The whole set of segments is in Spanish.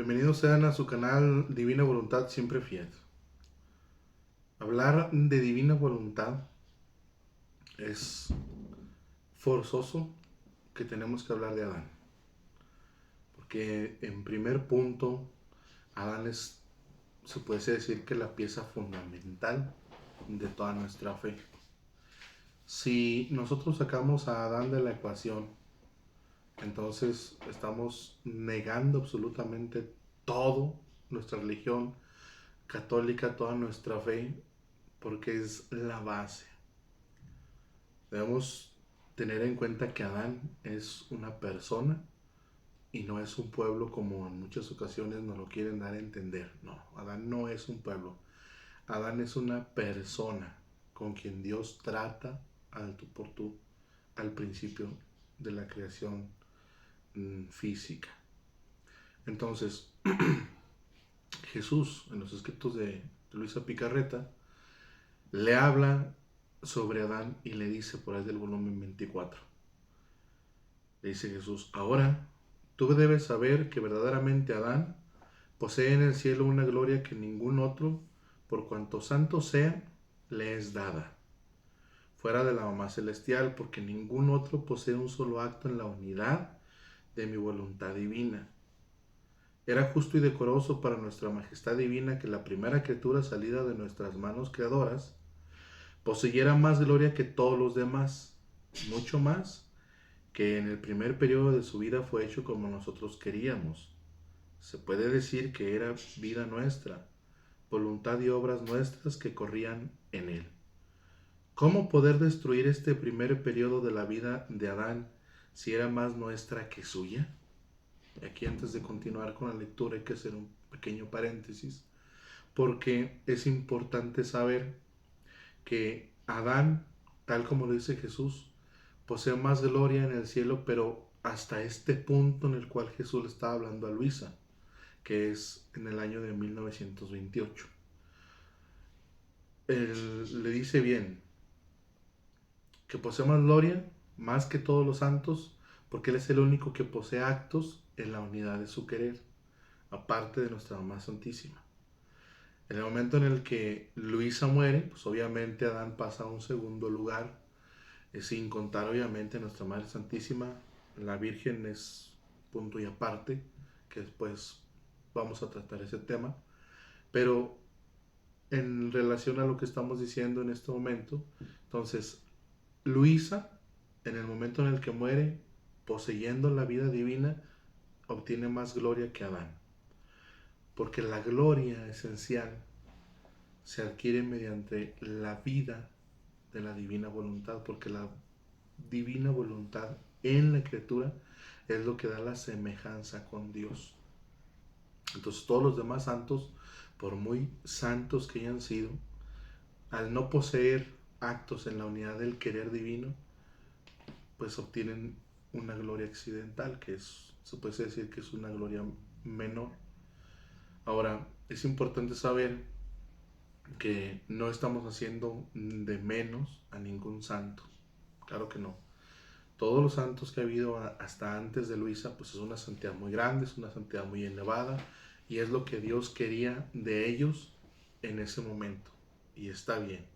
Bienvenidos sean a su canal Divina Voluntad Siempre Fiel. Hablar de Divina Voluntad es forzoso que tenemos que hablar de Adán. Porque en primer punto, Adán es, se puede decir que la pieza fundamental de toda nuestra fe. Si nosotros sacamos a Adán de la ecuación, entonces estamos negando absolutamente todo, nuestra religión católica, toda nuestra fe, porque es la base. Debemos tener en cuenta que Adán es una persona y no es un pueblo como en muchas ocasiones nos lo quieren dar a entender. No, Adán no es un pueblo. Adán es una persona con quien Dios trata al tú por tú al principio de la creación física. Entonces, Jesús, en los escritos de Luisa Picarreta, le habla sobre Adán y le dice por ahí del volumen 24. Le dice Jesús: ahora tú debes saber que verdaderamente Adán posee en el cielo una gloria que ningún otro, por cuanto santo sea, le es dada, fuera de la mamá celestial, porque ningún otro posee un solo acto en la unidad de mi voluntad divina. Era justo y decoroso para nuestra majestad divina que la primera criatura salida de nuestras manos creadoras poseyera más gloria que todos los demás, mucho más, que en el primer periodo de su vida fue hecho como nosotros queríamos. Se puede decir que era vida nuestra, voluntad y obras nuestras que corrían en él. ¿Cómo poder destruir este primer periodo de la vida de Adán si era más nuestra que suya? Aquí, antes de continuar con la lectura, hay que hacer un pequeño paréntesis, porque es importante saber que Adán, tal como lo dice Jesús, posee más gloria en el cielo, pero hasta este punto en el cual Jesús le estaba hablando a Luisa, que es en el año de 1928. Él le dice bien que posee más gloria, más que todos los santos, porque Él es el único que posee actos en la unidad de su querer, aparte de nuestra mamá santísima. En el momento en el que Luisa muere, pues obviamente Adán pasa a un segundo lugar, sin contar obviamente a nuestra Madre Santísima. La Virgen es punto y aparte, que después vamos a tratar ese tema. Pero en relación a lo que estamos diciendo en este momento, entonces Luisa, en el momento en el que muere, poseyendo la vida divina, obtiene más gloria que Adán. Porque la gloria esencial se adquiere mediante la vida de la divina voluntad, porque la divina voluntad en la criatura es lo que da la semejanza con Dios. Entonces todos los demás santos, por muy santos que hayan sido, al no poseer actos en la unidad del querer divino, pues obtienen una gloria accidental, que es, se puede decir que es una gloria menor. Ahora, es importante saber que no estamos haciendo de menos a ningún santo. Claro que no. Todos los santos que ha habido hasta antes de Luisa, pues es una santidad muy grande, es una santidad muy elevada, y es lo que Dios quería de ellos en ese momento, y está bien.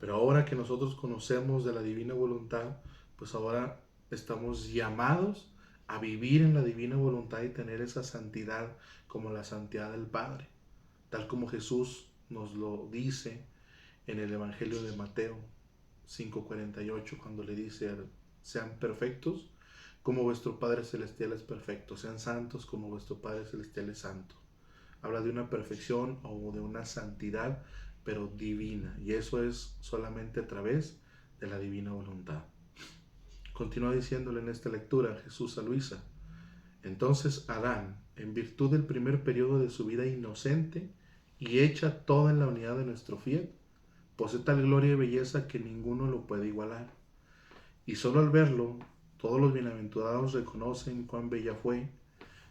Pero ahora que nosotros conocemos de la divina voluntad, pues ahora estamos llamados a vivir en la divina voluntad y tener esa santidad como la santidad del Padre, tal como Jesús nos lo dice en el Evangelio de Mateo 5:48, cuando le dice: sean perfectos como vuestro Padre Celestial es perfecto, sean santos como vuestro Padre Celestial es santo. Habla de una perfección o de una santidad, pero divina, y eso es solamente a través de la divina voluntad. Continúa diciéndole en esta lectura Jesús a Luisa: entonces Adán, en virtud del primer periodo de su vida inocente y hecha toda en la unidad de nuestro fiel, posee tal gloria y belleza que ninguno lo puede igualar. Y solo al verlo, todos los bienaventurados reconocen cuán bella fue,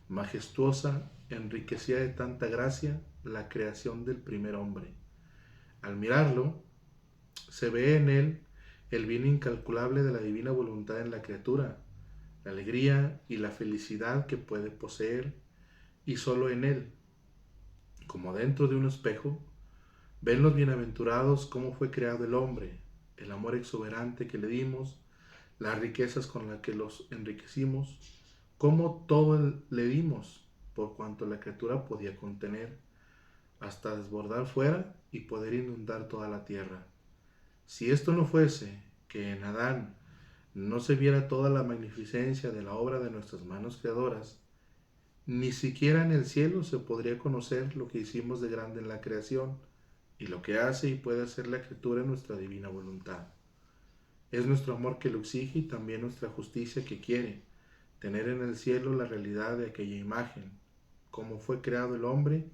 majestuosa, enriquecida de tanta gracia, la creación del primer hombre. Al mirarlo, se ve en él el bien incalculable de la divina voluntad en la criatura, la alegría y la felicidad que puede poseer, y solo en Él, como dentro de un espejo, ven los bienaventurados cómo fue creado el hombre, el amor exuberante que le dimos, las riquezas con las que los enriquecimos, cómo todo le dimos, por cuanto la criatura podía contener, hasta desbordar fuera y poder inundar toda la tierra. Si esto no fuese que en Adán no se viera toda la magnificencia de la obra de nuestras manos creadoras, ni siquiera en el cielo se podría conocer lo que hicimos de grande en la creación y lo que hace y puede hacer la criatura en nuestra divina voluntad. Es nuestro amor que lo exige y también nuestra justicia que quiere tener en el cielo la realidad de aquella imagen, como fue creado el hombre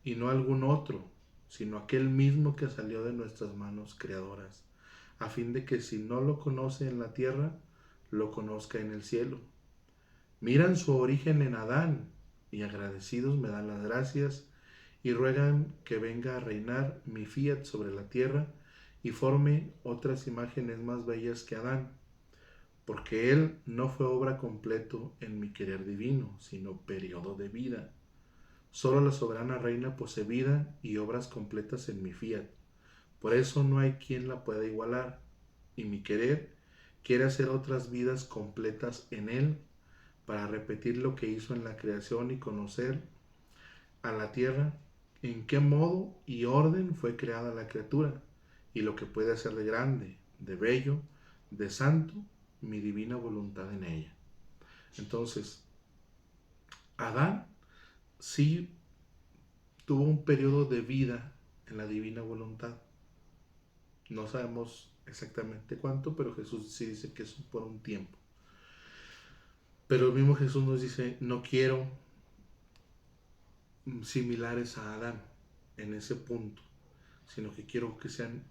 y no algún otro, sino aquel mismo que salió de nuestras manos creadoras, a fin de que si no lo conoce en la tierra, lo conozca en el cielo. Miran su origen en Adán y agradecidos me dan las gracias y ruegan que venga a reinar mi fiat sobre la tierra y forme otras imágenes más bellas que Adán, porque él no fue obra completo en mi querer divino, sino periodo de vida. Solo la soberana reina posee vida y obras completas en mi fiat. Por eso no hay quien la pueda igualar, y mi querer quiere hacer otras vidas completas en él para repetir lo que hizo en la creación y conocer a la tierra en qué modo y orden fue creada la criatura y lo que puede hacer de grande, de bello, de santo, mi divina voluntad en ella. Entonces, Adán sí tuvo un periodo de vida en la divina voluntad. No sabemos exactamente cuánto, pero Jesús sí dice que es por un tiempo. Pero el mismo Jesús nos dice, no quiero similares a Adán en ese punto, sino que quiero que sean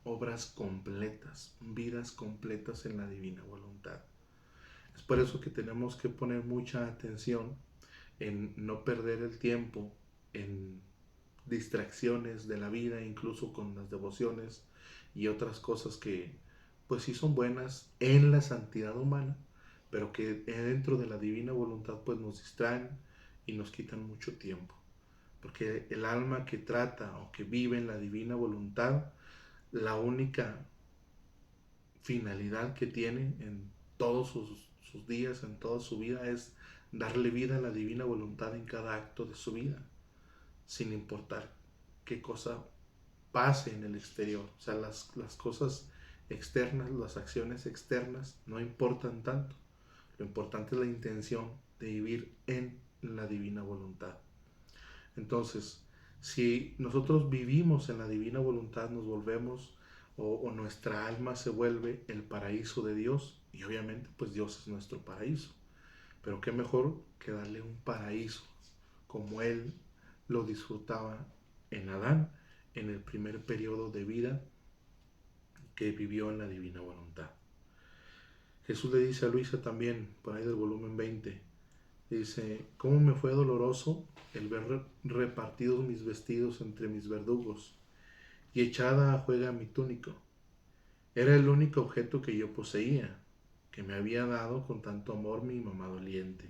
obras completas, vidas completas en la divina voluntad. Es por eso que tenemos que poner mucha atención en no perder el tiempo en distracciones de la vida, incluso con las devociones y otras cosas que pues sí son buenas en la santidad humana, pero que dentro de la divina voluntad pues nos distraen y nos quitan mucho tiempo. Porque el alma que trata o que vive en la divina voluntad, la única finalidad que tiene en todos sus días, en toda su vida, es darle vida a la divina voluntad en cada acto de su vida, sin importar qué cosa pase en el exterior. O sea, las cosas externas, las acciones externas no importan tanto. Lo importante es la intención de vivir en la divina voluntad. Entonces, si nosotros vivimos en la divina voluntad, nos volvemos o nuestra alma se vuelve el paraíso de Dios, y obviamente pues Dios es nuestro paraíso. Pero qué mejor que darle un paraíso como Él lo disfrutaba en Adán, en el primer periodo de vida que vivió en la divina voluntad. Jesús le dice a Luisa también, por ahí del volumen 20, dice, ¿cómo me fue doloroso el ver repartidos mis vestidos entre mis verdugos y echada a juega mi túnica? Era el único objeto que yo poseía, que me había dado con tanto amor mi mamá doliente.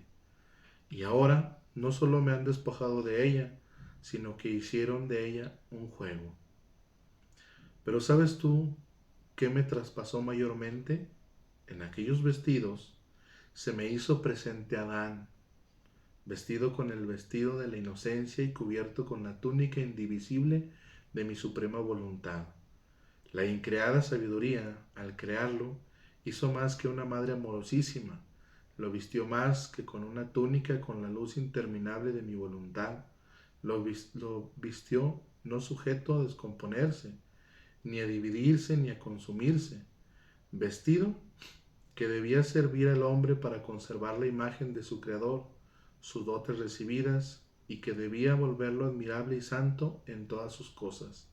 Y ahora no solo me han despojado de ella, sino que hicieron de ella un juego. Pero ¿sabes tú qué me traspasó mayormente? En aquellos vestidos se me hizo presente Adán, vestido con el vestido de la inocencia y cubierto con la túnica indivisible de mi suprema voluntad. La increada sabiduría, al crearlo, hizo más que una madre amorosísima, lo vistió más que con una túnica con la luz interminable de mi voluntad, lo vistió no sujeto a descomponerse, ni a dividirse, ni a consumirse, vestido que debía servir al hombre para conservar la imagen de su Creador, sus dotes recibidas, y que debía volverlo admirable y santo en todas sus cosas.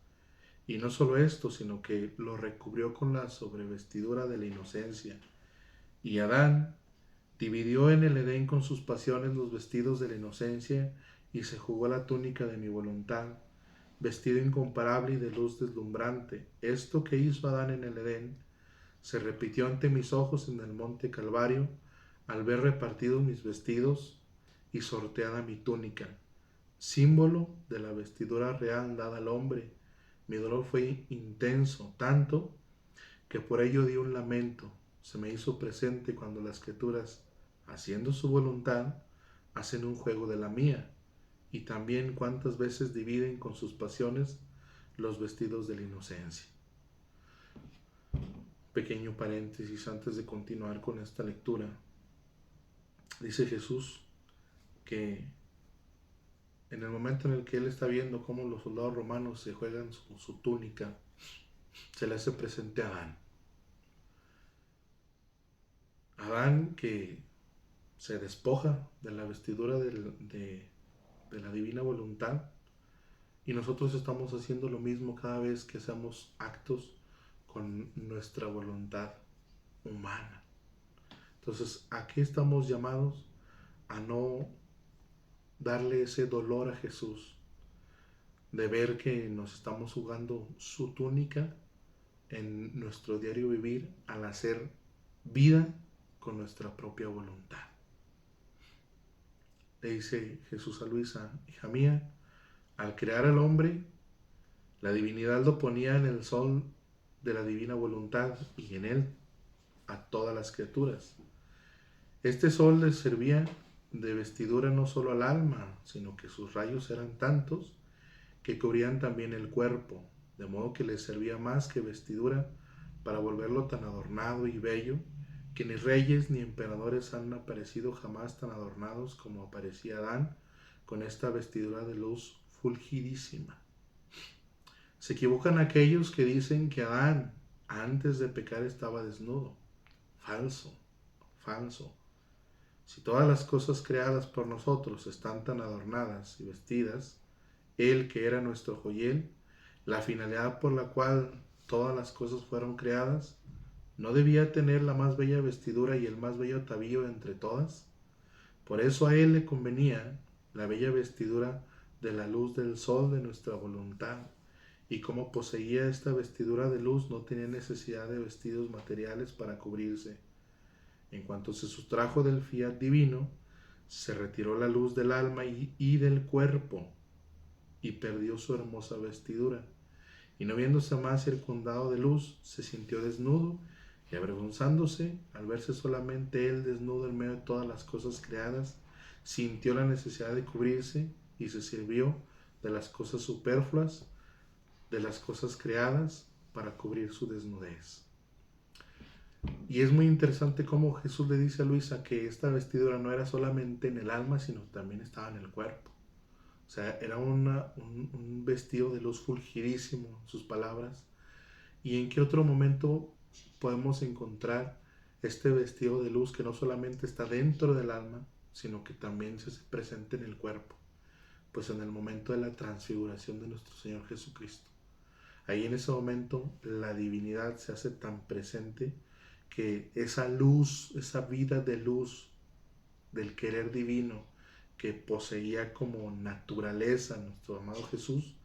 Y no solo esto, sino que lo recubrió con la sobrevestidura de la inocencia. Y Adán dividió en el Edén con sus pasiones los vestidos de la inocencia y se jugó la túnica de mi voluntad, vestido incomparable y de luz deslumbrante. Esto que hizo Adán en el Edén se repitió ante mis ojos en el monte Calvario al ver repartidos mis vestidos y sorteada mi túnica, símbolo de la vestidura real dada al hombre. Mi dolor fue intenso, tanto que por ello di un lamento. Se me hizo presente cuando las criaturas, haciendo su voluntad, hacen un juego de la mía, y también cuántas veces dividen con sus pasiones los vestidos de la inocencia. Pequeño paréntesis antes de continuar con esta lectura. Dice Jesús que en el momento en el que él está viendo cómo los soldados romanos se juegan su túnica, se le hace presente a Adán. Adán que se despoja de la vestidura de la divina voluntad, y nosotros estamos haciendo lo mismo cada vez que hacemos actos con nuestra voluntad humana. Entonces, aquí estamos llamados a no darle ese dolor a Jesús, de ver que nos estamos jugando su túnica en nuestro diario vivir al hacer vida con nuestra propia voluntad. Le dice Jesús a Luisa: hija mía, al crear al hombre, la divinidad lo ponía en el sol de la divina voluntad y en él a todas las criaturas. Este sol les servía de vestidura no solo al alma, sino que sus rayos eran tantos que cubrían también el cuerpo, de modo que les servía más que vestidura para volverlo tan adornado y bello, que ni reyes ni emperadores han aparecido jamás tan adornados como aparecía Adán con esta vestidura de luz fulgidísima. Se equivocan aquellos que dicen que Adán antes de pecar estaba desnudo. Falso, falso. Si todas las cosas creadas por nosotros están tan adornadas y vestidas, Él que era nuestro joyel, la finalidad por la cual todas las cosas fueron creadas, ¿no debía tener la más bella vestidura y el más bello atavío entre todas? Por eso a Él le convenía la bella vestidura de la luz del sol de nuestra voluntad, y como poseía esta vestidura de luz, no tenía necesidad de vestidos materiales para cubrirse. En cuanto se sustrajo del fiat divino, se retiró la luz del alma y del cuerpo, y perdió su hermosa vestidura. Y no viéndose más circundado de luz, se sintió desnudo, y avergonzándose, al verse solamente él desnudo en medio de todas las cosas creadas, sintió la necesidad de cubrirse, y se sirvió de las cosas superfluas, de las cosas creadas, para cubrir su desnudez. Y es muy interesante cómo Jesús le dice a Luisa que esta vestidura no era solamente en el alma, sino también estaba en el cuerpo. O sea, era un vestido de luz fulgidísimo, en sus palabras. ¿Y en qué otro momento podemos encontrar este vestido de luz que no solamente está dentro del alma, sino que también se hace presente en el cuerpo? Pues en el momento de la transfiguración de nuestro Señor Jesucristo. Ahí en ese momento la divinidad se hace tan presente que esa luz, esa vida de luz del querer divino que poseía como naturaleza nuestro amado Jesús,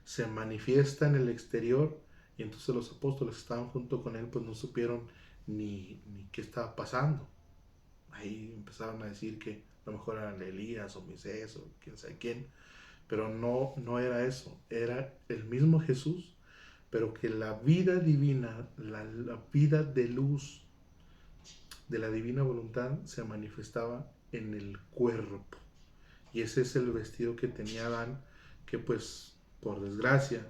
se manifiesta en el exterior, y entonces los apóstoles que estaban junto con él pues no supieron ni qué estaba pasando. Ahí empezaron a decir que a lo mejor eran Elías o Moisés o quién sabe quién, pero no era eso, era el mismo Jesús, pero que la vida divina, la vida de luz de la divina voluntad se manifestaba en el cuerpo. Y ese es el vestido que tenía Adán, que pues por desgracia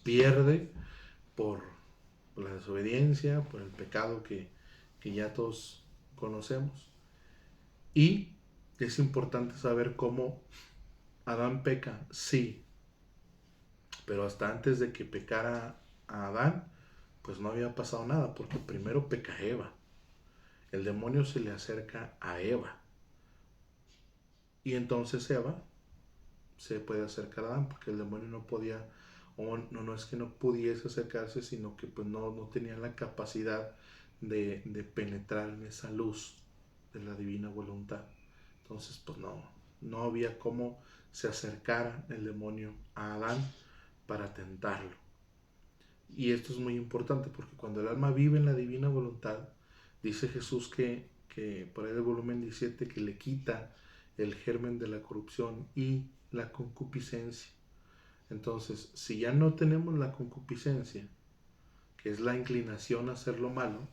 pierde por la desobediencia, por el pecado que ya todos conocemos. Y es importante saber cómo Adán peca, sí, pero hasta antes de que pecara a Adán, pues no había pasado nada, porque primero peca Eva. El demonio se le acerca a Eva, y entonces Eva se puede acercar a Adán, porque el demonio no podía, o no es que no pudiese acercarse, sino que pues no tenía la capacidad de penetrar en esa luz de la divina voluntad. Entonces pues no había cómo se acercara el demonio a Adán para tentarlo. Y esto es muy importante, porque cuando el alma vive en la divina voluntad, dice Jesús que por ahí del volumen 17, que le quita el germen de la corrupción y la concupiscencia. Entonces, si ya no tenemos la concupiscencia, que es la inclinación a hacer lo malo,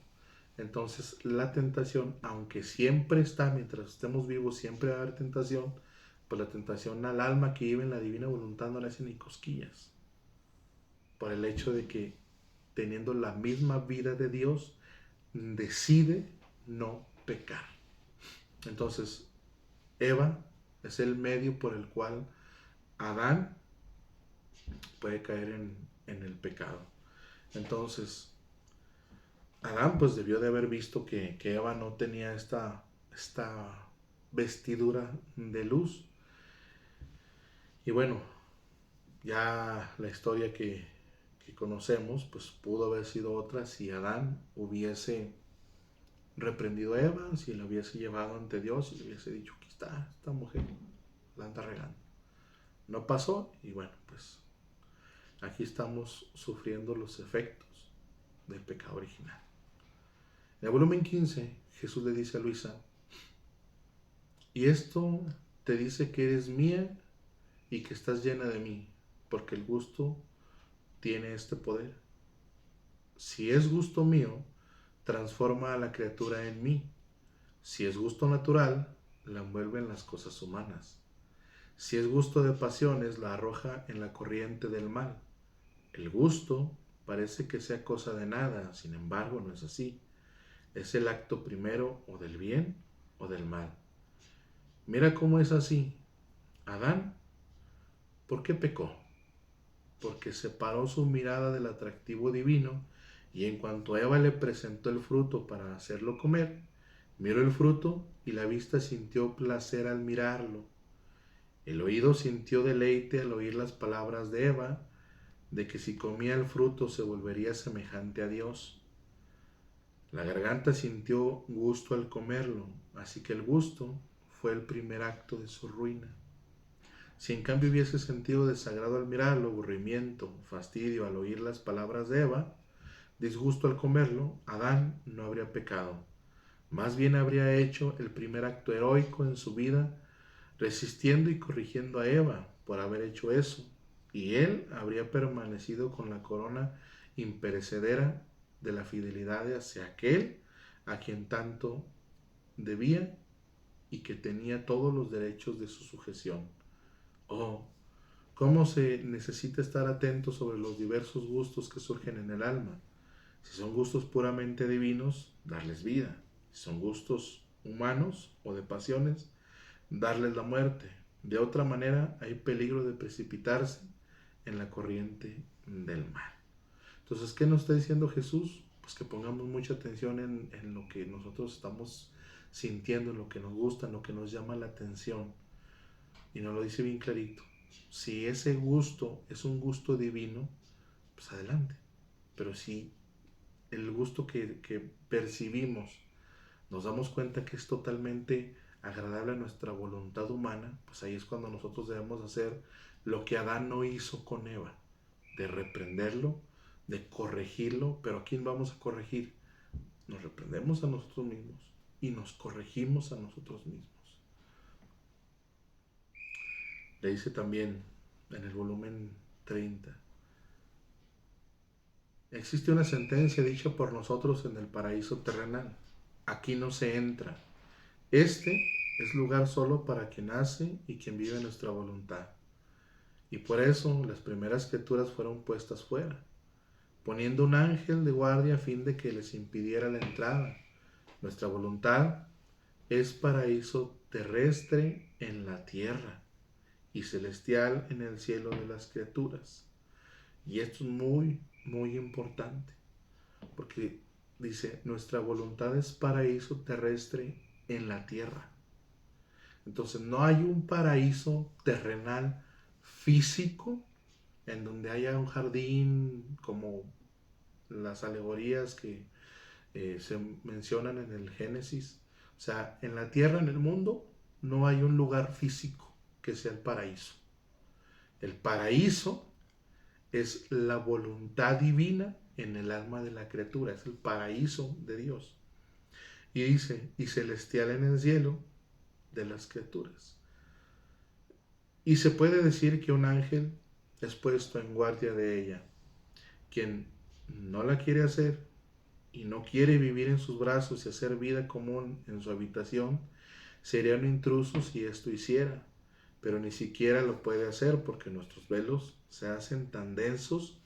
entonces la tentación, aunque siempre está, mientras estemos vivos, siempre va a haber tentación, pues la tentación al alma que vive en la divina voluntad no le hace ni cosquillas, por el hecho de que teniendo la misma vida de Dios, decide no pecar. Entonces, Eva es el medio por el cual Adán puede caer en el pecado. Entonces, Adán pues debió de haber visto que Eva no tenía esta vestidura de luz. Y bueno, ya la historia que conocemos pues pudo haber sido otra si Adán hubiese reprendido a Eva, si la hubiese llevado ante Dios y le hubiese dicho, aquí está esta mujer, la anda regando. No pasó y bueno, pues aquí estamos sufriendo los efectos del pecado original. En el volumen 15, Jesús le dice a Luisa, y esto te dice que eres mía y que estás llena de mí, porque el gusto tiene este poder. Si es gusto mío, transforma a la criatura en mí. Si es gusto natural, la envuelve en las cosas humanas. Si es gusto de pasiones, la arroja en la corriente del mal. El gusto parece que sea cosa de nada, sin embargo no es así. Es el acto primero o del bien o del mal. Mira cómo es así. Adán, ¿por qué pecó? Porque separó su mirada del atractivo divino y en cuanto Eva le presentó el fruto para hacerlo comer, miró el fruto y la vista sintió placer al mirarlo. El oído sintió deleite al oír las palabras de Eva, de que si comía el fruto se volvería semejante a Dios. La garganta sintió gusto al comerlo, así que el gusto fue el primer acto de su ruina. Si en cambio hubiese sentido desagrado al mirarlo, aburrimiento, fastidio al oír las palabras de Eva, disgusto al comerlo, Adán no habría pecado. Más bien habría hecho el primer acto heroico en su vida, resistiendo y corrigiendo a Eva por haber hecho eso, y él habría permanecido con la corona imperecedera de la fidelidad hacia aquel a quien tanto debía y que tenía todos los derechos de su sujeción. Oh, cómo se necesita estar atento sobre los diversos gustos que surgen en el alma. Si son gustos puramente divinos, darles vida. Si son gustos humanos o de pasiones, darles la muerte. De otra manera, hay peligro de precipitarse en la corriente del mal. Entonces, ¿qué nos está diciendo Jesús? Pues que pongamos mucha atención en lo que nosotros estamos sintiendo, en lo que nos gusta, en lo que nos llama la atención. Y nos lo dice bien clarito. Si ese gusto es un gusto divino, pues adelante. Pero si el gusto que percibimos nos damos cuenta que es totalmente agradable a nuestra voluntad humana, pues ahí es cuando nosotros debemos hacer lo que Adán no hizo con Eva, de reprenderlo, de corregirlo. Pero ¿a quién vamos a corregir? Nos reprendemos a nosotros mismos y nos corregimos a nosotros mismos. Le dice también en el volumen 30, existe una sentencia dicha por nosotros en el paraíso terrenal. Aquí no se entra. Este es lugar solo para quien nace y quien vive nuestra voluntad. Y por eso las primeras criaturas fueron puestas fuera, poniendo un ángel de guardia a fin de que les impidiera la entrada. Nuestra voluntad es paraíso terrestre en la tierra y celestial en el cielo de las criaturas. Y esto es muy, muy importante, porque dice, nuestra voluntad es paraíso terrestre en la tierra. Entonces no hay un paraíso terrenal físico en donde haya un jardín como las alegorías que se mencionan en el Génesis. O sea, en la tierra, en el mundo, no hay un lugar físico que sea el paraíso. El paraíso es la voluntad divina en el alma de la criatura, es el paraíso de Dios. Y dice, y celestial en el cielo, de las criaturas. Y se puede decir que un ángel es puesto en guardia de ella. Quien no la quiere hacer y no quiere vivir en sus brazos y hacer vida común en su habitación, sería un intruso si esto hiciera, pero ni siquiera lo puede hacer porque nuestros velos se hacen tan densos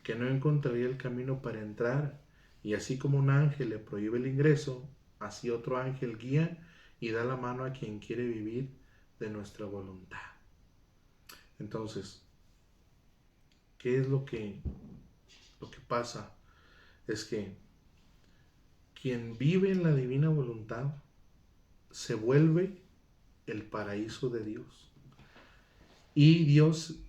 que no encontraría el camino para entrar, y así como un ángel le prohíbe el ingreso, así otro ángel guía y da la mano a quien quiere vivir de nuestra voluntad. Entonces, ¿qué es lo que pasa? Es que quien vive en la divina voluntad se vuelve el paraíso de Dios. Y Dios,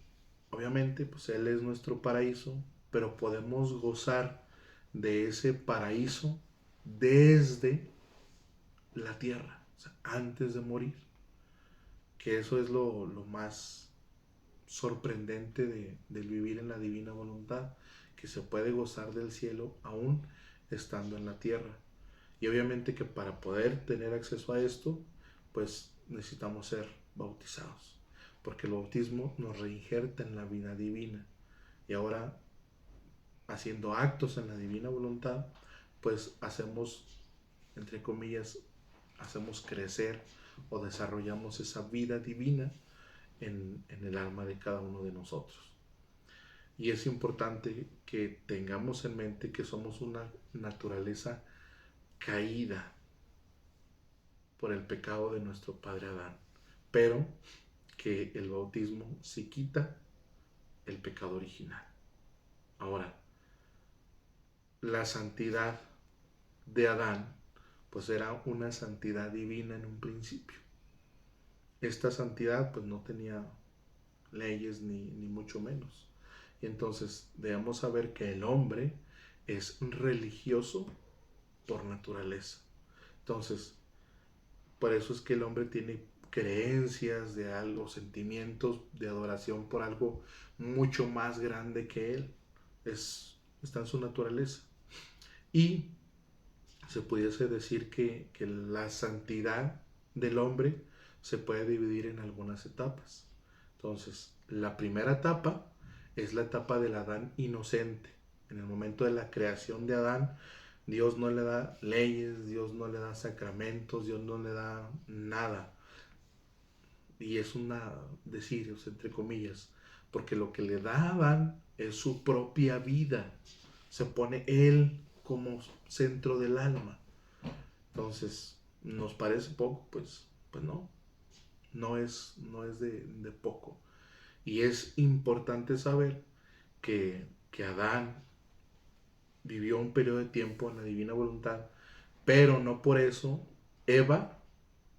obviamente, pues Él es nuestro paraíso, pero podemos gozar de ese paraíso desde la tierra, o sea, antes de morir. Que eso es lo más sorprendente del vivir en la divina voluntad, que se puede gozar del cielo aún estando en la tierra. Y obviamente que para poder tener acceso a esto, pues necesitamos ser bautizados, porque el bautismo nos reinjerta en la vida divina. Y ahora, haciendo actos en la divina voluntad, pues hacemos, entre comillas, hacemos crecer o desarrollamos esa vida divina en el alma de cada uno de nosotros. Y es importante que tengamos en mente que somos una naturaleza caída por el pecado de nuestro padre Adán, pero que el bautismo sí quita el pecado original. Ahora, la santidad de Adán pues era una santidad divina en un principio. Esta santidad pues no tenía leyes ni mucho menos. Y entonces debemos saber que el hombre es religioso por naturaleza. Entonces, por eso es que el hombre tiene creencias de algo, sentimientos de adoración por algo mucho más grande que él. Está en su naturaleza. Y se pudiese decir que la santidad del hombre se puede dividir en algunas etapas. Entonces, la primera etapa es la etapa del Adán inocente. En el momento de la creación de Adán, Dios no le da leyes, Dios no le da sacramentos, Dios no le da nada. Y es una decir, entre comillas, porque lo que le da a Adán es su propia vida. Se pone él como centro del alma. Entonces, ¿nos parece poco? Pues no. No es de poco. Y es importante saber que Adán vivió un periodo de tiempo en la divina voluntad, pero no por eso Eva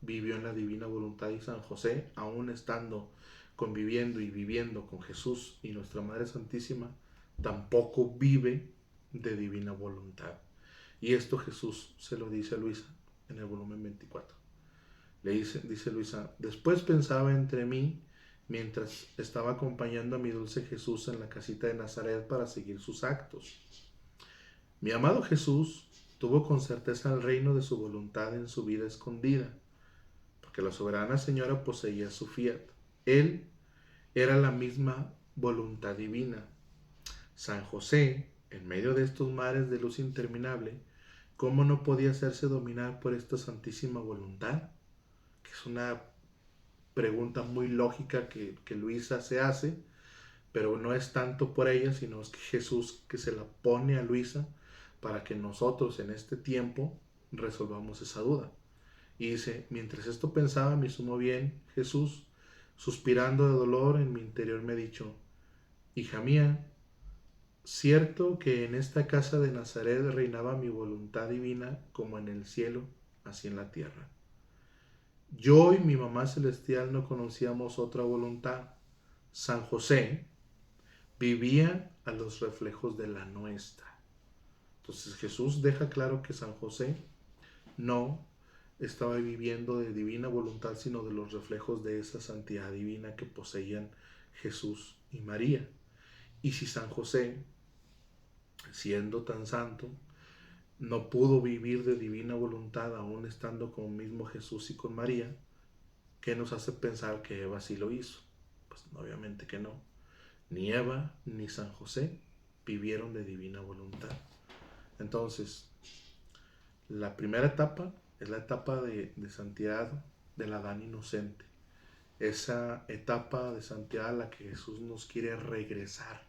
vivió en la divina voluntad, y San José, aún estando conviviendo y viviendo con Jesús y nuestra Madre Santísima, tampoco vive de divina voluntad. Y esto Jesús se lo dice a Luisa en el volumen 24. Dice Luisa: después pensaba entre mí mientras estaba acompañando a mi dulce Jesús en la casita de Nazaret para seguir sus actos. Mi amado Jesús tuvo con certeza el reino de su voluntad en su vida escondida, porque la soberana señora poseía su fiat. Él era la misma voluntad divina. San José, en medio de estos mares de luz interminable, ¿cómo no podía hacerse dominar por esta santísima voluntad? Que es una pregunta muy lógica que Luisa se hace, pero no es tanto por ella, sino es que Jesús que se la pone a Luisa para que nosotros en este tiempo resolvamos esa duda. Y dice: mientras esto pensaba, mi sumo bien Jesús, suspirando de dolor en mi interior, me ha dicho: hija mía, cierto que en esta casa de Nazaret reinaba mi voluntad divina, como en el cielo, así en la tierra. Yo y mi mamá celestial no conocíamos otra voluntad. San José vivía a los reflejos de la nuestra. Entonces Jesús deja claro que San José no estaba viviendo de divina voluntad, sino de los reflejos de esa santidad divina que poseían Jesús y María. Y si San José, siendo tan santo, no pudo vivir de divina voluntad aún estando con mismo Jesús y con María, ¿qué nos hace pensar que Eva sí lo hizo? Pues obviamente que no. Ni Eva ni San José vivieron de divina voluntad. Entonces, la primera etapa es la etapa de santidad del Adán inocente. Esa etapa de santidad a la que Jesús nos quiere regresar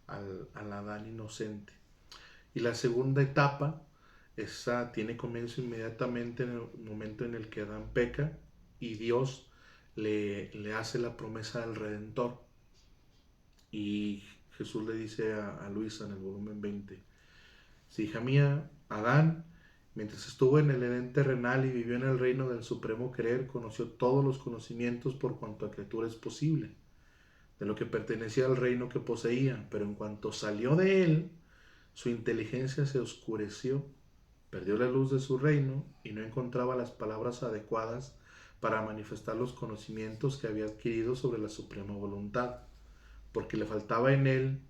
al Adán inocente. Y la segunda etapa, esa tiene comienzo inmediatamente en el momento en el que Adán peca y Dios le hace la promesa del Redentor. Y Jesús le dice a Luisa en el volumen 20, si hija mía, Adán, mientras estuvo en el Edén terrenal y vivió en el reino del supremo querer, conoció todos los conocimientos por cuanto a criatura es posible, de lo que pertenecía al reino que poseía, pero en cuanto salió de él, su inteligencia se oscureció, perdió la luz de su reino y no encontraba las palabras adecuadas para manifestar los conocimientos que había adquirido sobre la suprema voluntad, porque le faltaba en él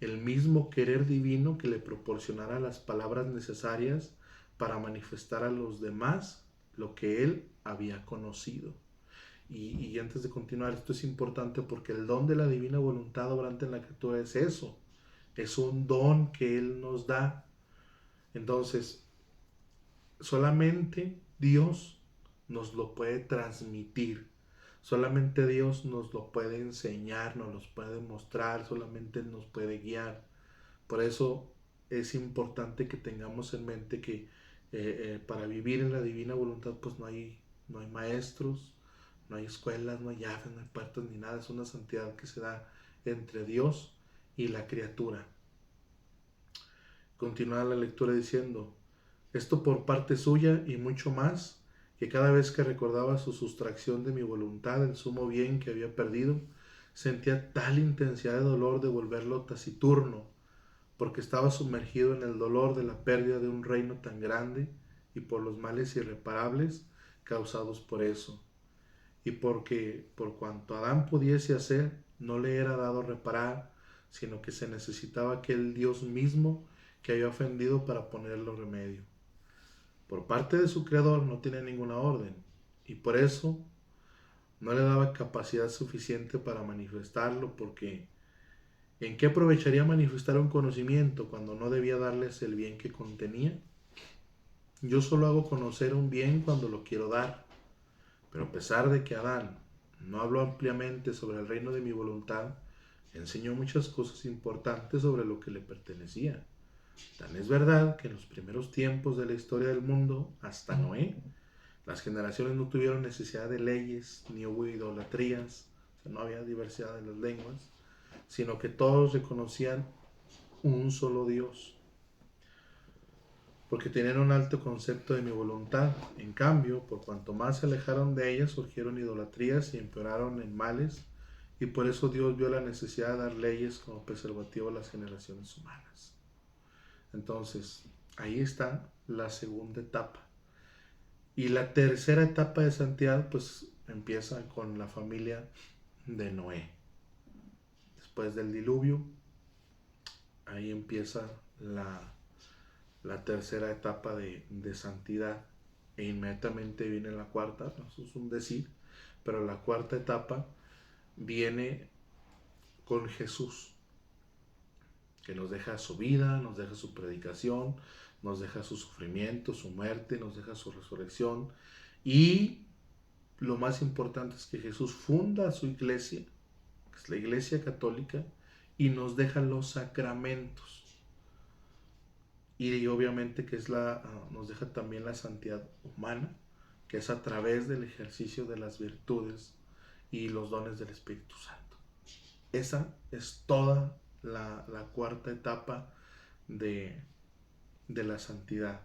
el mismo querer divino que le proporcionara las palabras necesarias para manifestar a los demás lo que él había conocido. Y antes de continuar, esto es importante porque el don de la divina voluntad obrante en la criatura es eso, es un don que él nos da. Entonces, solamente Dios nos lo puede transmitir. Solamente Dios nos lo puede enseñar, nos lo puede mostrar, solamente Él nos puede guiar. Por eso es importante que tengamos en mente que para vivir en la divina voluntad pues no hay maestros, no hay escuelas, no hay llaves, no hay puertas ni nada. Es una santidad que se da entre Dios y la criatura. Continúa la lectura diciendo, esto por parte suya y mucho más, que cada vez que recordaba su sustracción de mi voluntad, el sumo bien que había perdido, sentía tal intensidad de dolor de volverlo taciturno, porque estaba sumergido en el dolor de la pérdida de un reino tan grande y por los males irreparables causados por eso, y porque por cuanto Adán pudiese hacer, no le era dado reparar, sino que se necesitaba aquel Dios mismo que había ofendido para ponerle remedio. Por parte de su creador no tenía ninguna orden, y por eso no le daba capacidad suficiente para manifestarlo, porque ¿en qué aprovecharía manifestar un conocimiento cuando no debía darles el bien que contenía? Yo solo hago conocer un bien cuando lo quiero dar, pero a pesar de que Adán no habló ampliamente sobre el reino de mi voluntad, enseñó muchas cosas importantes sobre lo que le pertenecía. Tan es verdad que en los primeros tiempos de la historia del mundo, hasta Noé, las generaciones no tuvieron necesidad de leyes, ni hubo idolatrías, o sea, no había diversidad en las lenguas, sino que todos reconocían un solo Dios, porque tenían un alto concepto de mi voluntad. En cambio, por cuanto más se alejaron de ella, surgieron idolatrías y empeoraron en males, y por eso Dios vio la necesidad de dar leyes como preservativo a las generaciones humanas. Entonces, ahí está la segunda etapa. Y la tercera etapa de santidad, pues empieza con la familia de Noé. Después del diluvio, ahí empieza la tercera etapa de santidad. E inmediatamente viene la cuarta, no, eso es un decir, pero la cuarta etapa viene con Jesús, que nos deja su vida, nos deja su predicación, nos deja su sufrimiento, su muerte, nos deja su resurrección. Y lo más importante es que Jesús funda su iglesia, que es la iglesia católica, y nos deja los sacramentos. Y obviamente que nos deja también la santidad humana, que es a través del ejercicio de las virtudes y los dones del Espíritu Santo. Esa es toda la cuarta etapa de la santidad.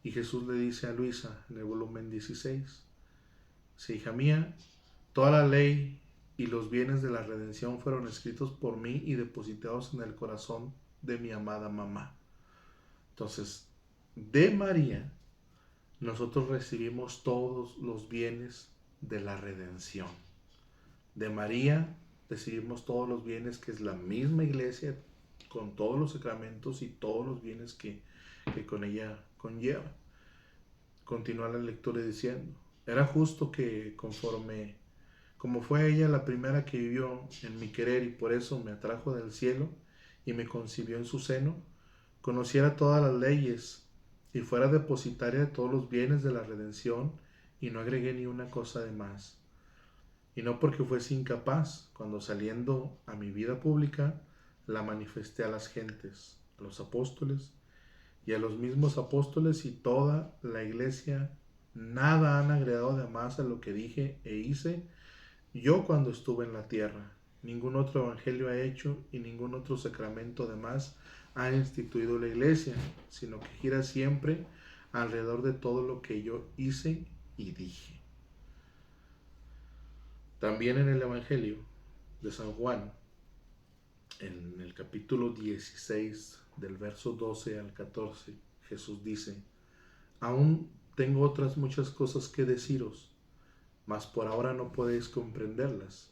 Y Jesús le dice a Luisa en el volumen 16, sí, hija mía, toda la ley y los bienes de la redención fueron escritos por mí y depositados en el corazón de mi amada mamá. Entonces, de María, nosotros recibimos todos los bienes de la redención. De María recibimos todos los bienes que es la misma iglesia, con todos los sacramentos y todos los bienes que con ella conlleva. Continúa la lectura diciendo, Era justo que como fue ella la primera que vivió en mi querer y por eso me atrajo del cielo y me concibió en su seno, conociera todas las leyes y fuera depositaria de todos los bienes de la redención y no agregué ni una cosa de más. Y no porque fuese incapaz, cuando saliendo a mi vida pública, la manifesté a las gentes, a los apóstoles y a los mismos apóstoles y toda la iglesia, nada han agregado de más a lo que dije e hice yo cuando estuve en la tierra. Ningún otro evangelio ha hecho y ningún otro sacramento además ha instituido la iglesia, sino que gira siempre alrededor de todo lo que yo hice y dije. También en el evangelio de San Juan, en el capítulo 16, del verso 12 al 14, Jesús dice: aún tengo otras muchas cosas que deciros, mas por ahora no podéis comprenderlas.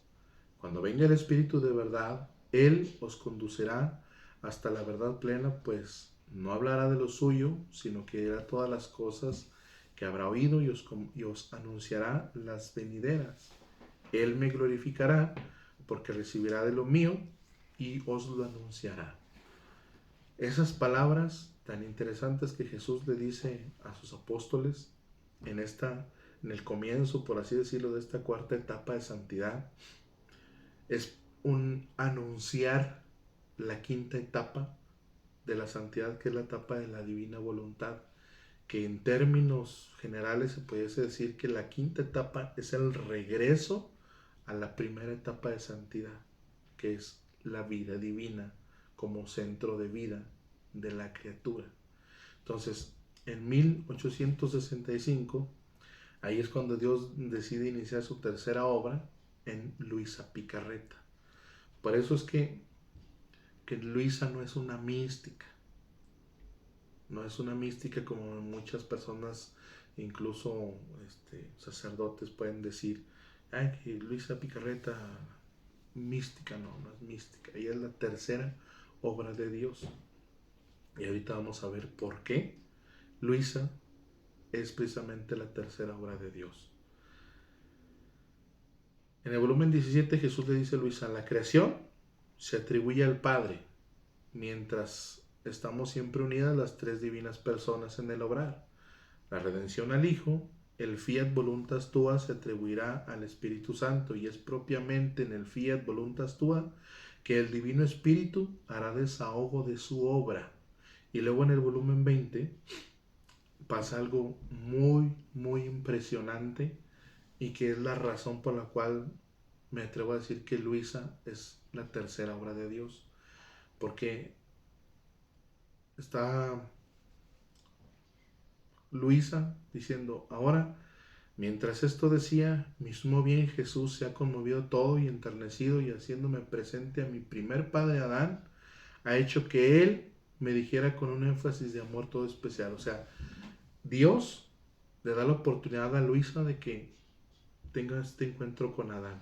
Cuando venga el Espíritu de verdad, Él os conducirá hasta la verdad plena, pues no hablará de lo suyo, sino que dirá todas las cosas que habrá oído y os anunciará las venideras. Él me glorificará, porque recibirá de lo mío y os lo anunciará. Esas palabras tan interesantes que Jesús le dice a sus apóstoles en el comienzo, por así decirlo, de esta cuarta etapa de santidad, es un anunciar la quinta etapa de la santidad, que es la etapa de la divina voluntad, que en términos generales se pudiese decir que la quinta etapa es el regreso a la primera etapa de santidad, que es la vida divina como centro de vida de la criatura. Entonces, en 1865, ahí es cuando Dios decide iniciar su tercera obra en Luisa Picarreta. Por eso es que Luisa no es una mística. No es una mística como muchas personas, incluso sacerdotes, pueden decir: ay, que Luisa Picarreta, mística. No, no es mística. Ella es la tercera obra de Dios. Y ahorita vamos a ver por qué Luisa es precisamente la tercera obra de Dios. En el volumen 17 Jesús le dice a Luisa: la creación se atribuye al Padre, mientras estamos siempre unidas las tres divinas personas en el obrar. La redención al Hijo, el fiat voluntas tua se atribuirá al Espíritu Santo, y es propiamente en el fiat voluntas tua que el Divino Espíritu hará desahogo de su obra. Y luego en el volumen 20 pasa algo muy, muy impresionante, y que es la razón por la cual me atrevo a decir que Luisa es la tercera obra de Dios. Porque está Luisa diciendo: ahora, mientras esto decía, mi sumo bien Jesús se ha conmovido todo y enternecido, y haciéndome presente a mi primer padre Adán, ha hecho que él me dijera con un énfasis de amor todo especial. O sea, Dios le da la oportunidad a Luisa de que tenga este encuentro con Adán.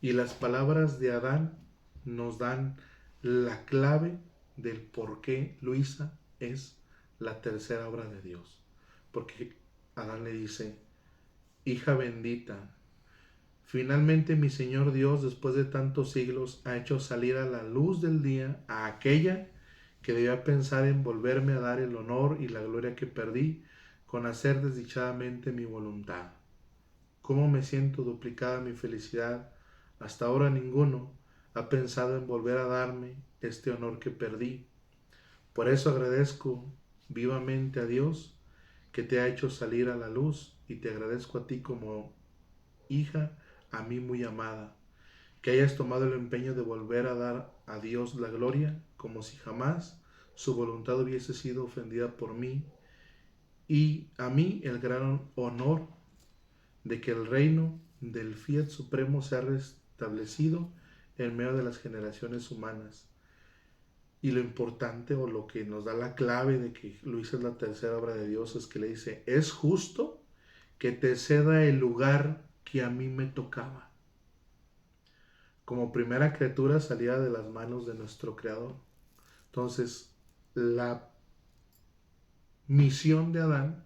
Y las palabras de Adán nos dan la clave del por qué Luisa es la tercera obra de Dios. Porque Adán le dice: hija bendita, finalmente mi Señor Dios, después de tantos siglos, ha hecho salir a la luz del día a aquella que debía pensar en volverme a dar el honor y la gloria que perdí con hacer desdichadamente mi voluntad. ¿Cómo me siento duplicada mi felicidad? Hasta ahora ninguno ha pensado en volver a darme este honor que perdí. Por eso agradezco vivamente a Dios que te ha hecho salir a la luz, y te agradezco a ti como hija a mí muy amada, que hayas tomado el empeño de volver a dar a Dios la gloria, como si jamás su voluntad hubiese sido ofendida por mí, y a mí el gran honor de que el reino del Fiat Supremo sea restablecido en medio de las generaciones humanas. Y lo importante, o lo que nos da la clave de que Luisa es la tercera obra de Dios, es que le dice: es justo que te ceda el lugar que a mí me tocaba. Como primera criatura salida de las manos de nuestro Creador. Entonces, la misión de Adán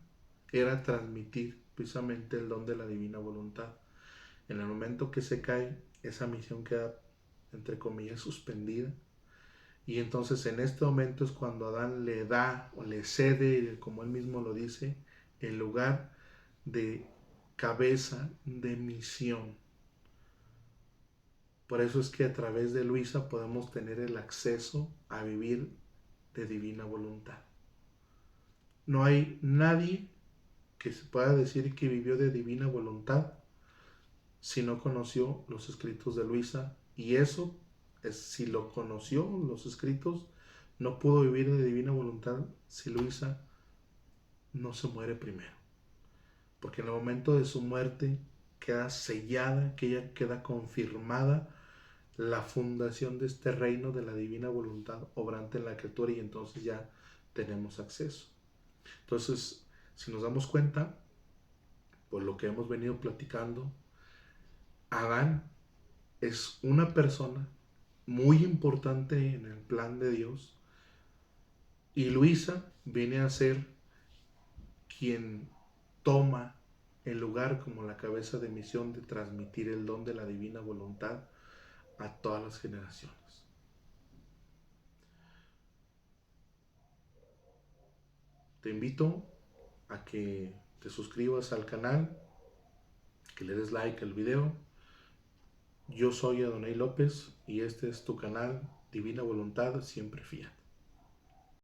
era transmitir precisamente el don de la divina voluntad. En el momento que se cae, esa misión queda, entre comillas, suspendida. Y entonces en este momento es cuando Adán le da o le cede, como él mismo lo dice, el lugar de cabeza de misión. Por eso es que a través de Luisa podemos tener el acceso a vivir de divina voluntad. No hay nadie que se pueda decir que vivió de divina voluntad si no conoció los escritos de Luisa, y eso es, si lo conoció los escritos, no pudo vivir de divina voluntad si Luisa no se muere primero, porque en el momento de su muerte queda sellada, que ella queda confirmada la fundación de este reino de la divina voluntad obrante en la criatura, y entonces ya tenemos acceso. Entonces, si nos damos cuenta, por lo que hemos venido platicando, Adán es una persona muy importante en el plan de Dios, y Luisa viene a ser quien toma el lugar como la cabeza de misión de transmitir el don de la divina voluntad a todas las generaciones. Te invito a que te suscribas al canal, que le des like al video. Yo soy Adonai López y este es tu canal Divina Voluntad Siempre Fiat.